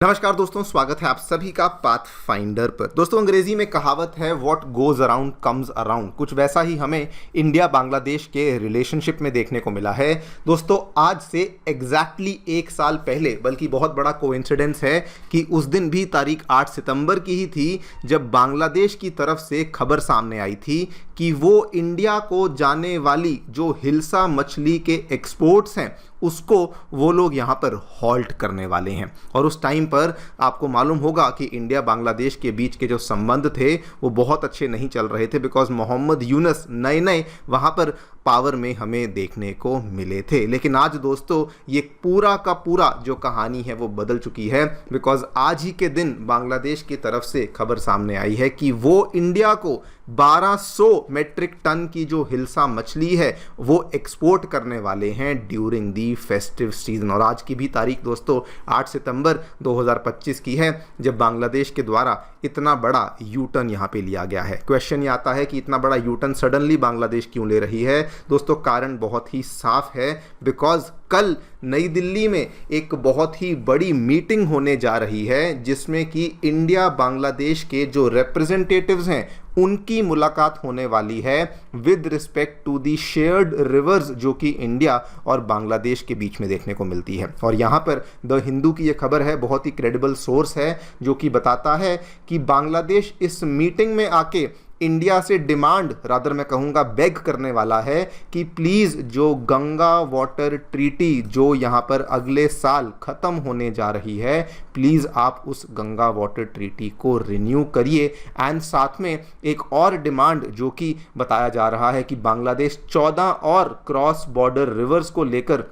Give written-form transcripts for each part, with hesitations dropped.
नमस्कार दोस्तों, स्वागत है आप सभी का पाथ फाइंडर पर। दोस्तों, अंग्रेजी में कहावत है what goes around comes around. कुछ वैसा ही हमें इंडिया बांग्लादेश के रिलेशनशिप में देखने को मिला है। दोस्तों, आज से एग्जैक्टली एक साल पहले, बल्कि बहुत बड़ा कोइंसिडेंस है कि उस दिन भी तारीख 8 सितंबर की ही थी जब बांग्लादेश की तरफ से खबर सामने आई थी कि वो इंडिया को जाने वाली जो हिल्सा मछली के एक्सपोर्ट्स हैं उसको वो लोग यहाँ पर हॉल्ट करने वाले हैं। और उस टाइम पर आपको मालूम होगा कि इंडिया बांग्लादेश के बीच के जो संबंध थे वो बहुत अच्छे नहीं चल रहे थे, बिकॉज मोहम्मद यूनुस नए वहाँ पर पावर में हमें देखने को मिले थे। लेकिन आज दोस्तों ये पूरा का पूरा जो कहानी है वो बदल चुकी है, बिकॉज आज ही के दिन बांग्लादेश की तरफ से खबर सामने आई है कि वो इंडिया को 1200 मेट्रिक टन की जो हिल्सा मछली है वो एक्सपोर्ट करने वाले हैं ड्यूरिंग दी फेस्टिव सीजन। और आज की भी तारीख दोस्तों 8 सितंबर 2025 की है जब बांग्लादेश के द्वारा इतना बड़ा यू टर्न यहाँ पे लिया गया है। क्वेश्चन ये आता है कि इतना बड़ा यू टर्न सडनली बांग्लादेश क्यों ले रही है। दोस्तों, कारण बहुत ही साफ है, बिकॉज कल नई दिल्ली में एक बहुत ही बड़ी मीटिंग होने जा रही है जिसमें कि इंडिया बांग्लादेश के जो रिप्रेजेंटेटिव्स हैं उनकी मुलाकात होने वाली है with respect to the shared rivers जो कि इंडिया और बांग्लादेश के बीच में देखने को मिलती है। और यहाँ पर द हिंदू की ये खबर है, बहुत ही क्रेडिबल सोर्स है जो कि बताता है कि बांग्लादेश इस मीटिंग में आके इंडिया से डिमांड, रादर मैं कहूँगा बेग करने वाला है कि प्लीज़ जो गंगा वाटर ट्रीटी जो यहाँ पर अगले साल ख़त्म होने जा रही है, प्लीज़ आप उस गंगा वाटर ट्रीटी को रिन्यू करिए। एंड साथ में एक और डिमांड जो कि बताया जा रहा है कि बांग्लादेश 14 और क्रॉस बॉर्डर रिवर्स को लेकर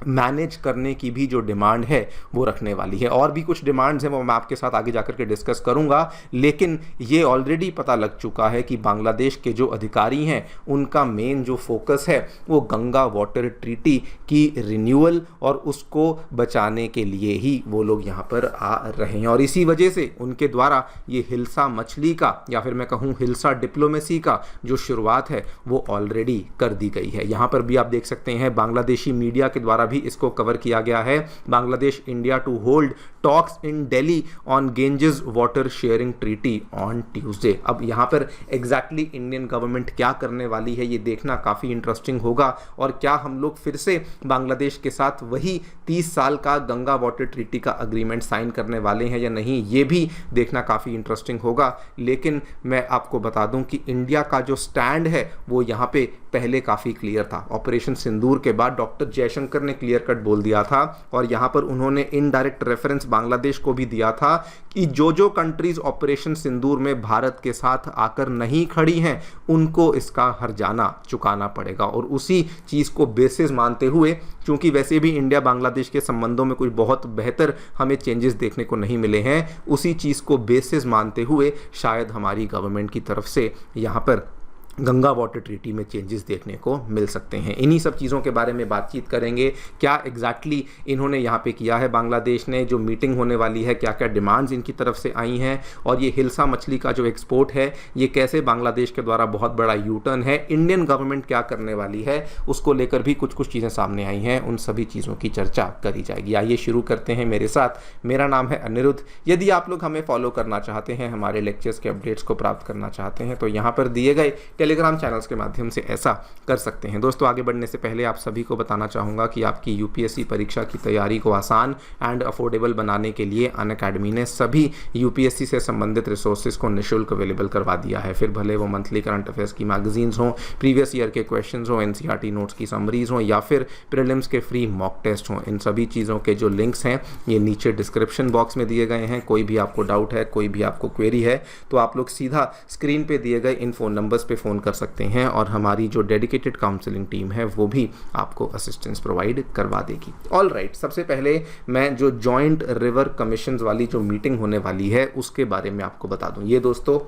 मैनेज करने की भी जो डिमांड है वो रखने वाली है। और भी कुछ डिमांड्स हैं वो मैं आपके साथ आगे जाकर के डिस्कस करूंगा, लेकिन ये ऑलरेडी पता लग चुका है कि बांग्लादेश के जो अधिकारी हैं उनका मेन जो फोकस है वो गंगा वाटर ट्रीटी की रिन्यूअल और उसको बचाने के लिए ही वो लोग यहाँ पर आ रहे हैं। और इसी वजह से उनके द्वारा ये हिल्सा मछली का या फिर मैं कहूँ हिल्सा डिप्लोमेसी का जो शुरुआत है वो ऑलरेडी कर दी गई है। यहाँ पर भी आप देख सकते हैं बांग्लादेशी मीडिया के द्वारा भी इसको कवर किया गया है। Bangladesh India to hold talks in Delhi on Ganges water sharing treaty on Tuesday. अब यहाँ पर एग्जैक्टली इंडियन गवर्नमेंट क्या करने वाली है ये देखना काफ़ी इंटरेस्टिंग होगा, और क्या हम लोग फिर से बांग्लादेश के साथ वही 30 साल का गंगा वाटर ट्रीटी का अग्रीमेंट साइन करने वाले हैं या नहीं, ये भी देखना काफ़ी इंटरेस्टिंग होगा। लेकिन मैं आपको बता दूं कि इंडिया का जो स्टैंड है वो यहाँ पे पहले काफ़ी क्लियर था। ऑपरेशन सिंदूर के बाद डॉक्टर जयशंकर ने क्लियर कट बोल दिया था, और यहाँ पर उन्होंने इनडायरेक्ट रेफरेंस बांग्लादेश को भी दिया था कि जो कंट्रीज ऑपरेशन सिंदूर में भारत के साथ आकर नहीं खड़ी हैं उनको इसका हर्जाना चुकाना पड़ेगा। और उसी चीज़ को बेसिस मानते हुए, क्योंकि वैसे भी इंडिया बांग्लादेश के संबंधों में कुछ बहुत बेहतर हमें चेंजेस देखने को नहीं मिले हैं, उसी चीज़ को बेसिस मानते हुए शायद हमारी गवर्नमेंट की तरफ से यहाँ पर गंगा वाटर ट्रीटी में चेंजेस देखने को मिल सकते हैं। इन्हीं सब चीज़ों के बारे में बातचीत करेंगे। क्या एग्जैक्टली इन्होंने यहाँ पे किया है बांग्लादेश ने, जो मीटिंग होने वाली है, क्या क्या डिमांड्स इनकी तरफ से आई हैं, और ये हिल्सा मछली का जो एक्सपोर्ट है ये कैसे बांग्लादेश के द्वारा बहुत बड़ा यू टर्न है, इंडियन गवर्नमेंट क्या करने वाली है, उसको लेकर भी कुछ चीज़ें सामने आई हैं। उन सभी चीज़ों की चर्चा करी जाएगी। आइए शुरू करते हैं मेरे साथ। मेरा नाम है अनिरुद्ध। यदि आप लोग हमें फॉलो करना चाहते हैं, हमारे लेक्चर्स के अपडेट्स को प्राप्त करना चाहते हैं, तो यहाँ पर दिए गए टेलीग्राम चैनल्स के माध्यम से ऐसा कर सकते हैं। दोस्तों, आगे बढ़ने से पहले आप सभी को बताना चाहूँगा कि आपकी यूपीएससी परीक्षा की तैयारी को आसान एंड अफोर्डेबल बनाने के लिए अनअकैडमी ने सभी यूपीएससी से संबंधित रिसोर्सेज को निःशुल्क अवेलेबल करवा दिया है। फिर भले वो मंथली करंट अफेयर्स की मैगजीन्स हों, प्रीवियस ईयर के क्वेश्चंस हों, एनसीईआरटी नोट्स की समरीज हों, या फिर प्रीलिम्स के फ्री मॉक टेस्ट हों, इन सभी चीज़ों के जो लिंक्स हैं ये नीचे डिस्क्रिप्शन बॉक्स में दिए गए हैं। कोई भी आपको डाउट है, कोई भी आपको क्वेरी है, तो आप लोग सीधा स्क्रीन पर दिए गए इन फ़ोन नंबर्स पर फ़ोन कर सकते हैं, और हमारी जो डेडिकेटेड काउंसलिंग टीम है वो भी आपको असिस्टेंस प्रोवाइड करवा देगी। ऑल राइट, सबसे पहले मैं जो जॉइंट रिवर कमीशंस वाली जो मीटिंग होने वाली है उसके बारे में आपको बता दूं। ये दोस्तों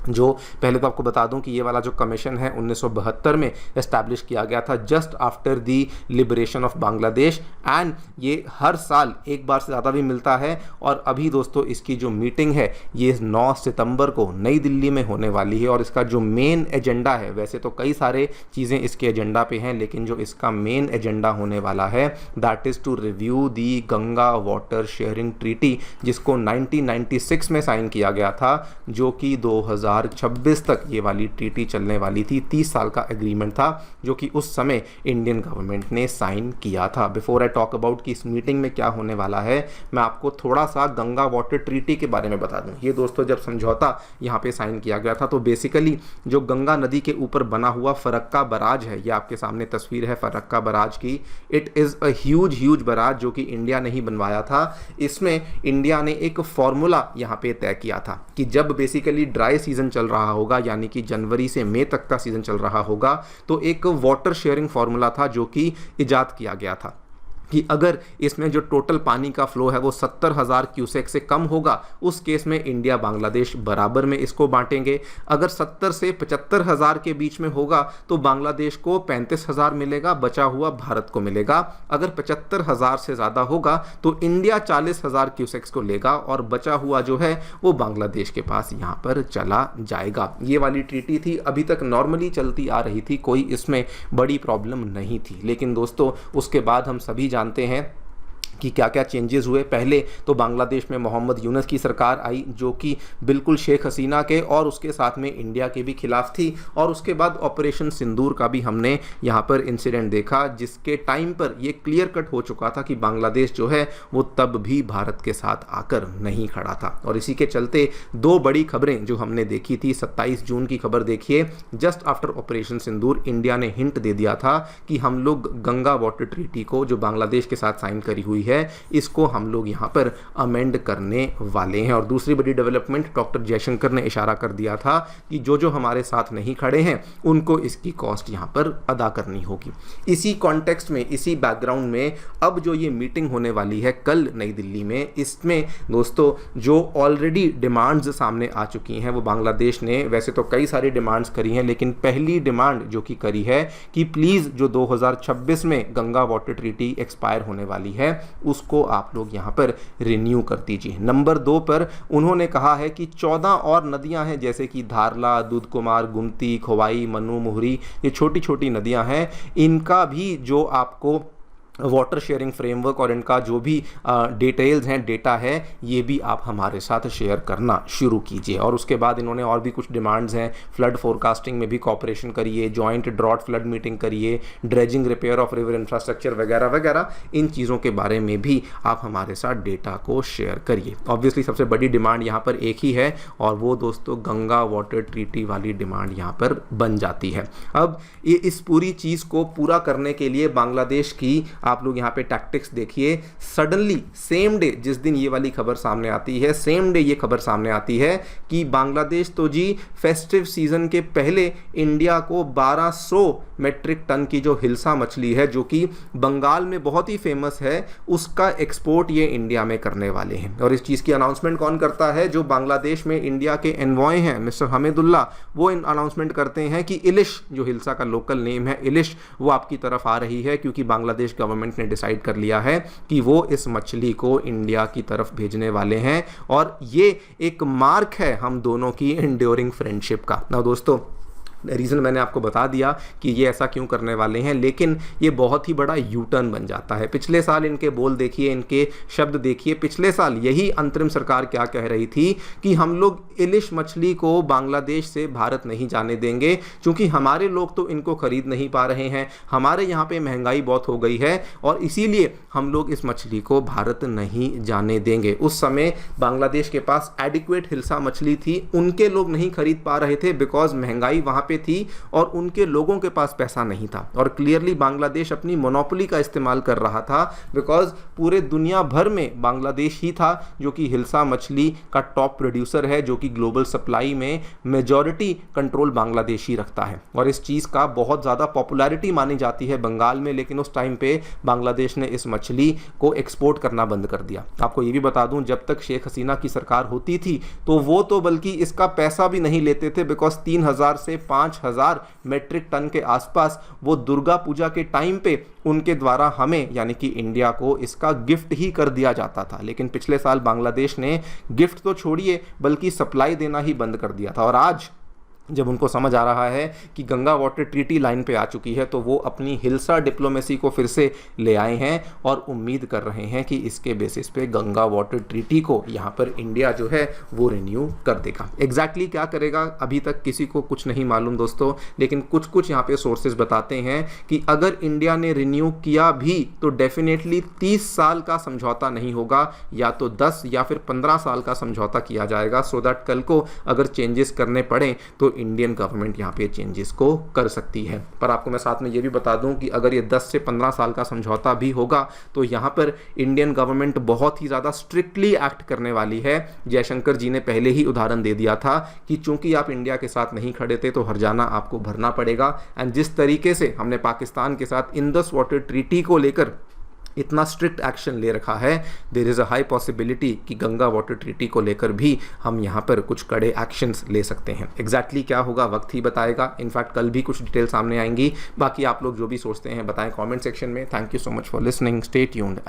जो पहले तो आपको बता दूं कि ये वाला जो कमीशन है 1972 में एस्टैब्लिश किया गया था, just after the liberation of Bangladesh, and ये हर साल एक बार से ज़्यादा भी मिलता है। और अभी दोस्तों इसकी जो मीटिंग है ये 9 सितंबर को नई दिल्ली में होने वाली है। और इसका जो मेन एजेंडा है, वैसे तो कई सारे चीज़ें इसके एजेंडा पे हैं, लेकिन जो इसका मेन एजेंडा होने वाला है that is to review the Ganga water sharing treaty, जिसको 1996 में साइन किया गया था, जो कि 2026 तक ये वाली ट्रीटी चलने वाली थी। 30 साल का एग्रीमेंट था जो कि उस समय इंडियन गवर्नमेंट ने साइन किया था। बिफोर आई टॉक अबाउट कि इस मीटिंग में क्या होने वाला है, मैं आपको थोड़ा सा गंगा वाटर ट्रीटी के बारे में बता दूं। ये दोस्तों जब समझौता यहाँ पे साइन किया गया था तो बेसिकली जो गंगा नदी के ऊपर बना हुआ फरक्का बराज है, ये आपके सामने तस्वीर है फरक्का बराज की। It is a huge barrage जो कि इंडिया ने ही बनवाया था। इसमें इंडिया ने एक फॉर्मूला यहाँ पे तय किया था कि जब बेसिकली ड्राई सीजन चल रहा होगा, यानी कि जनवरी से मई तक का सीजन चल रहा होगा, तो एक वाटर शेयरिंग फार्मूला था जो कि इजाद किया गया था कि अगर इसमें जो टोटल पानी का फ्लो है वो 70,000 क्यूसेक से कम होगा, उस केस में इंडिया बांग्लादेश बराबर में इसको बांटेंगे। अगर 70 से 75,000 के बीच में होगा तो बांग्लादेश को 35,000 मिलेगा, बचा हुआ भारत को मिलेगा। अगर 75,000 से ज़्यादा होगा तो इंडिया 40,000 क्यूसेक्स को लेगा और बचा हुआ जो है वो बांग्लादेश के पास यहाँ पर चला जाएगा। ये वाली ट्रीटी थी, अभी तक नॉर्मली चलती आ रही थी, कोई इसमें बड़ी प्रॉब्लम नहीं थी। लेकिन दोस्तों उसके बाद हम सभी जानते हैं कि क्या क्या चेंजेस हुए। पहले तो बांग्लादेश में मोहम्मद यूनुस की सरकार आई जो कि बिल्कुल शेख हसीना के और उसके साथ में इंडिया के भी खिलाफ थी। और उसके बाद ऑपरेशन सिंदूर का भी हमने यहाँ पर इंसिडेंट देखा, जिसके टाइम पर ये क्लियर कट हो चुका था कि बांग्लादेश जो है वो तब भी भारत के साथ आकर नहीं खड़ा था। और इसी के चलते दो बड़ी खबरें जो हमने देखी थी, 27 जून की खबर देखिए, जस्ट आफ्टर ऑपरेशन सिंदूर इंडिया ने हिंट दे दिया था कि हम लोग गंगा वाटर ट्रीटी को जो बांग्लादेश के साथ साइन करी हुई है इसको हम लोग यहां पर अमेंड करने वाले हैं। और दूसरी बड़ी डेवलपमेंट, डॉक्टर जयशंकर ने इशारा कर दिया था कि जो जो हमारे साथ नहीं खड़े हैं उनको इसकी कॉस्ट यहां पर अदा करनी होगी। इसी कॉन्टेक्स्ट में, इसी बैकग्राउंड में अब जो ये मीटिंग होने वाली है कल नई दिल्ली में, इसमें दोस्तों जो ऑलरेडी डिमांड्स सामने आ चुकी हैं वो बांग्लादेश ने वैसे तो कई सारी डिमांड्स करी हैं, लेकिन पहली डिमांड जो कि करी है कि प्लीज़ जो 2026 में गंगा वाटर ट्रीटी एक्सपायर होने वाली है उसको आप लोग यहाँ पर रिन्यू कर दीजिए। नंबर 2 पर उन्होंने कहा है कि 14 और नदियां हैं जैसे कि धारला, दूधकुमार, गुमती, खोवाई, मनु, मुहरी, ये छोटी छोटी नदियां हैं, इनका भी जो आपको वाटर शेयरिंग फ्रेमवर्क और इनका जो भी डिटेल्स हैं, डेटा है, ये भी आप हमारे साथ शेयर करना शुरू कीजिए। और उसके बाद इन्होंने और भी कुछ डिमांड्स हैं, फ्लड फोरकास्टिंग में भी कॉपरेशन करिए, जॉइंट ड्रॉट फ्लड मीटिंग करिए, dredging repair of river infrastructure वगैरह वगैरह, इन चीज़ों के बारे में भी आप हमारे साथ डेटा को शेयर करिए। ऑब्वियसली सबसे बड़ी डिमांड यहाँ पर एक ही है और वो दोस्तों गंगा वाटर ट्रीटी वाली डिमांड यहाँ पर बन जाती है। अब ये इस पूरी चीज़ को पूरा करने के लिए बांग्लादेश की आप लोग यहाँ पे टैक्टिक्स देखिए। सडनली सेम डे जिस दिन ये वाली खबर सामने आती है, सेम डे ये खबर सामने आती है कि बांग्लादेश तो जी फेस्टिव सीजन के पहले इंडिया को 1200 मेट्रिक टन की जो हिल्सा मछली है जो कि बंगाल में बहुत ही फेमस है, उसका एक्सपोर्ट ये इंडिया में करने वाले हैं। और इस चीज़ की अनाउंसमेंट कौन करता है? जो बांग्लादेश में इंडिया के एनवॉय हैं मिस्टर हमीदुल्ला, वो अनाउंसमेंट करते हैं कि इलिश, जो हिल्सा का लोकल नेम है इलिश, वो आपकी तरफ आ रही है क्योंकि बांग्लादेश गवर्नमेंट ने डिसाइड कर लिया है कि वो इस मछली को इंडिया की तरफ भेजने वाले हैं। और ये एक मार्क है हम दोनों की एंड्योरिंग फ्रेंडशिप का। ना दोस्तों, रीज़न मैंने आपको बता दिया कि ये ऐसा क्यों करने वाले हैं, लेकिन ये बहुत ही बड़ा यू टर्न बन जाता है। पिछले साल इनके बोल देखिए, इनके शब्द देखिए। पिछले साल यही अंतरिम सरकार क्या कह रही थी कि हम लोग इलिश मछली को बांग्लादेश से भारत नहीं जाने देंगे क्योंकि हमारे लोग तो इनको खरीद नहीं पा रहे हैं, हमारे यहाँ पे महंगाई बहुत हो गई है और इसीलिए हम लोग इस मछली को भारत नहीं जाने देंगे। उस समय बांग्लादेश के पास एडिक्वेट हिल्सा मछली थी, उनके लोग नहीं खरीद पा रहे थे बिकॉज महंगाई वहाँ पे थी और उनके लोगों के पास पैसा नहीं था। और क्लियरली बांग्लादेश अपनी मोनोपोली का इस्तेमाल कर रहा था, बिकॉज पूरे दुनिया भर में बांग्लादेश ही था जो कि हिल्सा मछली का टॉप प्रोड्यूसर है, जो कि ग्लोबल सप्लाई में मेजॉरिटी कंट्रोल बांग्लादेश ही रखता है। और इस चीज़ का बहुत ज़्यादा पॉपुलैरिटी मानी जाती है बंगाल में, लेकिन उस टाइम पे बांग्लादेश ने इस मछली को एक्सपोर्ट करना बंद कर दिया। आपको ये भी बता दूं, जब तक शेख हसीना की सरकार होती थी तो वो तो बल्कि इसका पैसा भी नहीं लेते थे, बिकॉज 3000 से 5000 मेट्रिक टन के आसपास वो दुर्गा पूजा के टाइम पे उनके द्वारा हमें यानी कि इंडिया को इसका गिफ्ट ही कर दिया जाता था। लेकिन पिछले साल बांग्लादेश ने गिफ्ट तो छोड़िए बल्कि सप्लाई देना ही बंद कर दिया था। और आज जब उनको समझ आ रहा है कि गंगा वाटर ट्रीटी लाइन पे आ चुकी है, तो वो अपनी हिल्सा डिप्लोमेसी को फिर से ले आए हैं और उम्मीद कर रहे हैं कि इसके बेसिस पे गंगा वाटर ट्रीटी को यहाँ पर इंडिया जो है वो रिन्यू कर देगा। एग्जैक्टली क्या करेगा अभी तक किसी को कुछ नहीं मालूम दोस्तों, लेकिन कुछ कुछ यहाँ पे सोर्सेज बताते हैं कि अगर इंडिया ने रिन्यू किया भी तो डेफिनेटली 30 साल का समझौता नहीं होगा, या तो 10 या फिर 15 साल का समझौता किया जाएगा, सो दैट कल को अगर चेंजेस करने पड़े तो इंडियन गवर्नमेंट यहाँ पे चेंजेस को कर सकती है। पर आपको मैं साथ में ये भी बता दूं कि अगर ये 10 से 15 साल का समझौता भी होगा तो यहाँ पर इंडियन गवर्नमेंट बहुत ही ज़्यादा स्ट्रिक्टली एक्ट करने वाली है। जयशंकर जी ने पहले ही उदाहरण दे दिया था कि चूंकि आप इंडिया के साथ नहीं खड़े थे तो हर्जाना आपको भरना पड़ेगा। एंड जिस तरीके से हमने पाकिस्तान के साथ इंडस वाटर ट्रीटी को लेकर इतना स्ट्रिक्ट एक्शन ले रखा है, there is a high possibility कि गंगा वाटर ट्रीटी को लेकर भी हम यहाँ पर कुछ कड़े एक्शंस ले सकते हैं। एग्जैक्टली क्या होगा वक्त ही बताएगा। इनफैक्ट कल भी कुछ डिटेल सामने आएंगी। बाकी आप लोग जो भी सोचते हैं बताएं कमेंट सेक्शन में। Thank you so much for listening, stay tuned.